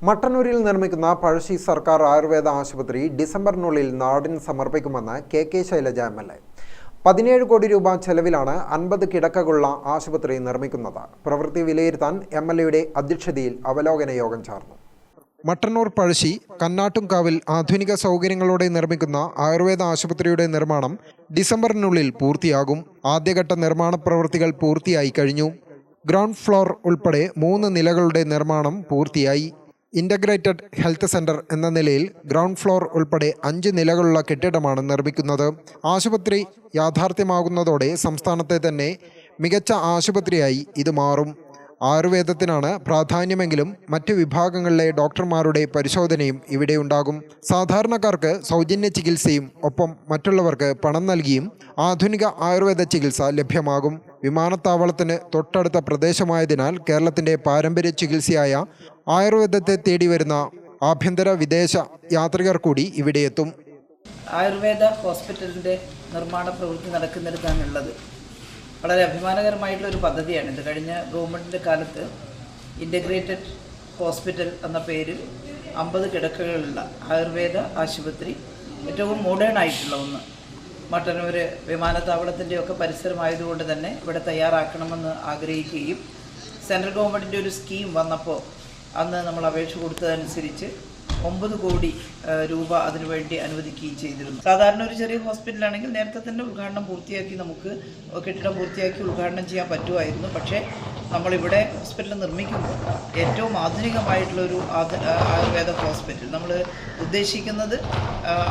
മട്ടന്നൂരിൽ നിർമ്മിക്കുന്ന പഴശ്ശി സർക്കാർ ആയുർവേദ ആശുപത്രി ഡിസംബറിനുള്ളിൽ നാടിന് സമർപ്പിക്കുമെന്ന് കെ ശൈലജ MLA. 17 കോടി രൂപ ചെലവിലാണ് 50 കിടക്കകളുള്ള ആശുപത്രി നിർമ്മിക്കുന്നത്. പ്രവൃത്തി വിലയിരുത്താൻ MLAയുടെ അധ്യക്ഷതയിൽ അവലോകന യോഗം ചേർന്നു. മട്ടന്നൂർ പഴശ്ശി കന്നാട്ടുംകാവിൽ ആധുനിക സൗകര്യങ്ങളോടെ നിർമ്മിക്കുന്ന ആയുർവേദ ആശുപത്രിയുടെ നിർമ്മാണം ഡിസംബറിനുള്ളിൽ പൂർത്തിയാകും. ആദ്യഘട്ട നിർമ്മാണ പ്രവൃത്തികൾ പൂർത്തിയായി കഴിഞ്ഞു. ഗ്രൗണ്ട് ഫ്ലോർ ഉൾപ്പെടെ 3 നിലകളുടെ നിർമ്മാണം പൂർത്തിയായി. ഇൻ്റഗ്രേറ്റഡ് ഹെൽത്ത് സെൻ്റർ എന്ന നിലയിൽ ഗ്രൗണ്ട് ഫ്ലോർ ഉൾപ്പെടെ 5 നിലകളുള്ള കെട്ടിടമാണ് നിർമ്മിക്കുന്നത്. ആശുപത്രി യാഥാർത്ഥ്യമാകുന്നതോടെ സംസ്ഥാനത്തെ തന്നെ മികച്ച ആശുപത്രിയായി ഇത് മാറും. ആയുർവേദത്തിനാണ് പ്രാധാന്യമെങ്കിലും മറ്റ് വിഭാഗങ്ങളിലെ ഡോക്ടർമാരുടെ പരിശോധനയും ഇവിടെ ഉണ്ടാകും. സാധാരണക്കാർക്ക് സൗജന്യ ചികിത്സയും ഒപ്പം മറ്റുള്ളവർക്ക് പണം നൽകിയും ആധുനിക ആയുർവേദ ചികിത്സ ലഭ്യമാകും. വിമാനത്താവളത്തിന് തൊട്ടടുത്ത പ്രദേശമായതിനാൽ കേരളത്തിൻ്റെ പാരമ്പര്യ ചികിത്സയായ ആയുർവേദത്തെ തേടി വരുന്ന ആഭ്യന്തര വിദേശ യാത്രികർ കൂടി ഇവിടെ എത്തും. ആയുർവേദ ഹോസ്പിറ്റലിൻ്റെ നിർമ്മാണ പ്രവൃത്തി നടക്കുന്നിടത്താണുള്ളത്. വളരെ അഭിമാനകരമായിട്ടുള്ള ഒരു പദ്ധതിയാണിത്. കഴിഞ്ഞ ഗവൺമെൻറ്റിൻ്റെ കാലത്ത് ഇൻ്റഗ്രേറ്റഡ് ഹോസ്പിറ്റൽ എന്ന പേരിൽ 50 കിടക്കകളുള്ള ആയുർവേദ ആശുപത്രി, ഏറ്റവും മോഡേൺ ആയിട്ടുള്ള ഒന്ന്, മട്ടന്നൂർ വിമാനത്താവളത്തിൻ്റെയൊക്കെ പരിസരമായതുകൊണ്ട് തന്നെ ഇവിടെ തയ്യാറാക്കണമെന്ന് ആഗ്രഹിക്കുകയും സെൻട്രൽ ഗവൺമെൻറ്റിൻ്റെ ഒരു സ്കീം വന്നപ്പോൾ അന്ന് നമ്മൾ അപേക്ഷ കൊടുത്തതനുസരിച്ച് 9 കോടി രൂപ അതിനുവേണ്ടി അനുവദിക്കുകയും ചെയ്തിരുന്നു. സാധാരണ ഒരു ചെറിയ ഹോസ്പിറ്റലാണെങ്കിൽ നേരത്തെ തന്നെ ഉദ്ഘാടനം പൂർത്തിയാക്കി നമുക്ക് കെട്ടിടം പൂർത്തിയാക്കി ഉദ്ഘാടനം ചെയ്യാൻ പറ്റുമായിരുന്നു. പക്ഷേ നമ്മളിവിടെ ഹോസ്പിറ്റൽ നിർമ്മിക്കുമ്പോൾ ഏറ്റവും ആധുനികമായിട്ടുള്ളൊരു ആയുർവേദ ഹോസ്പിറ്റൽ നമ്മൾ ഉദ്ദേശിക്കുന്നത്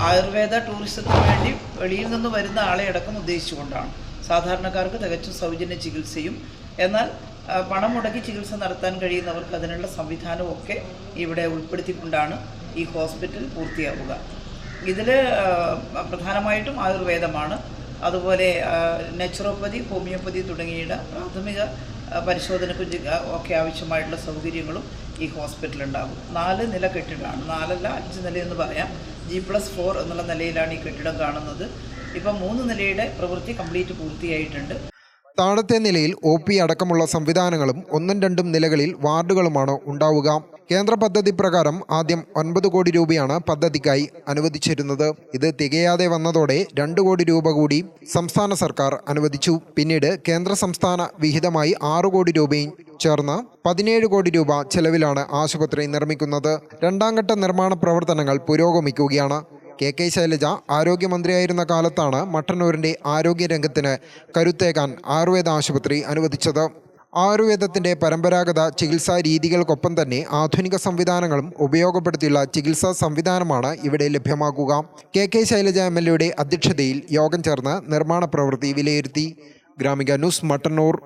ആയുർവേദ ടൂറിസത്തിന് വേണ്ടി വെളിയിൽ നിന്ന് വരുന്ന ആളെ അടക്കം ഉദ്ദേശിച്ചുകൊണ്ടാണ്. സാധാരണക്കാർക്ക് തികച്ചും സൗജന്യ ചികിത്സയും എന്നാൽ പണം മുടക്കി ചികിത്സ നടത്താൻ കഴിയുന്നവർക്ക് അതിനുള്ള സംവിധാനമൊക്കെ ഇവിടെ ഉൾപ്പെടുത്തിക്കൊണ്ടാണ് ഈ ഹോസ്പിറ്റൽ പൂർത്തിയാവുക. ഇതിൽ പ്രധാനമായിട്ടും ആയുർവേദമാണ്, അതുപോലെ നാച്ചുറോപ്പതി, ഹോമിയോപ്പതി തുടങ്ങിയ പ്രാഥമിക പരിശോധനയ്ക്കും ഒക്കെ ആവശ്യമായിട്ടുള്ള സൗകര്യങ്ങളും ഈ ഹോസ്പിറ്റലുണ്ടാകും. 4 നില കെട്ടിടമാണ്, 4 അല്ല 5 നിലയെന്ന് പറയാം. G+4 എന്നുള്ള നിലയിലാണ് ഈ കെട്ടിടം കാണുന്നത്. ഇപ്പം 3 നിലയുടെ പ്രവൃത്തി കംപ്ലീറ്റ് പൂർത്തിയായിട്ടുണ്ട്. താഴത്തെ നിലയിൽ OP അടക്കമുള്ള സംവിധാനങ്ങളും 1ഉം 2ഉം നിലകളിൽ വാർഡുകളുമാണ് ഉണ്ടാവുക. കേന്ദ്ര പദ്ധതി പ്രകാരം ആദ്യം 9 കോടി രൂപയാണ് പദ്ധതിക്കായി അനുവദിച്ചിരുന്നത്. ഇത് തികയാതെ വന്നതോടെ 2 കോടി രൂപ കൂടി സംസ്ഥാന സർക്കാർ അനുവദിച്ചു. പിന്നീട് കേന്ദ്ര സംസ്ഥാന വിഹിതമായി 6 കോടി രൂപയും ചേർന്ന് 17 കോടി രൂപ ചെലവിലാണ് ആശുപത്രി നിർമ്മിക്കുന്നത്. 2ാം ഘട്ട നിർമ്മാണ പ്രവർത്തനങ്ങൾ പുരോഗമിക്കുകയാണ്. കെ ശൈലജ ആരോഗ്യമന്ത്രിയായിരുന്ന കാലത്താണ് മട്ടന്നൂരിൻ്റെ ആരോഗ്യരംഗത്തിന് കരുത്തേകാൻ ആയുർവേദ ആശുപത്രി അനുവദിച്ചത്. ആയുർവേദത്തിൻ്റെ പരമ്പരാഗത ചികിത്സാ രീതികൾക്കൊപ്പം തന്നെ ആധുനിക സംവിധാനങ്ങളും ഉപയോഗപ്പെടുത്തിയുള്ള ചികിത്സാ സംവിധാനമാണ് ഇവിടെ ലഭ്യമാക്കുക. കെ ശൈലജ MLAയുടെ അധ്യക്ഷതയിൽ യോഗം ചേർന്ന് നിർമ്മാണ പ്രവൃത്തി വിലയിരുത്തി. ഗ്രാമിക ന്യൂസ്, മട്ടന്നൂർ.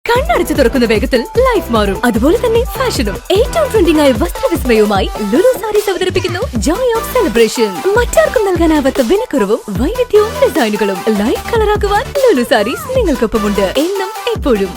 കണ്ണടച്ചു തുറക്കുന്ന വേഗത്തിൽ ലൈഫ് മാറും, അതുപോലെ തന്നെ ഫാഷനും. ഏറ്റവും ട്രെൻഡിംഗ് ആയ വസ്ത്രവിസ്മയവുമായി ലുലു സാരീസ് അവതരിപ്പിക്കുന്നു ജോയ് ഓഫ് സെലിബ്രേഷൻ. മറ്റാർക്കും നൽകാനാവാത്ത വിലക്കുറവും വൈവിധ്യവും ഡിസൈനുകളും ലൈഫ് കളറാക്കുവാൻ ലുലു സാരീസ് നിങ്ങൾക്കൊപ്പമുണ്ട്, എന്നും എപ്പോഴും.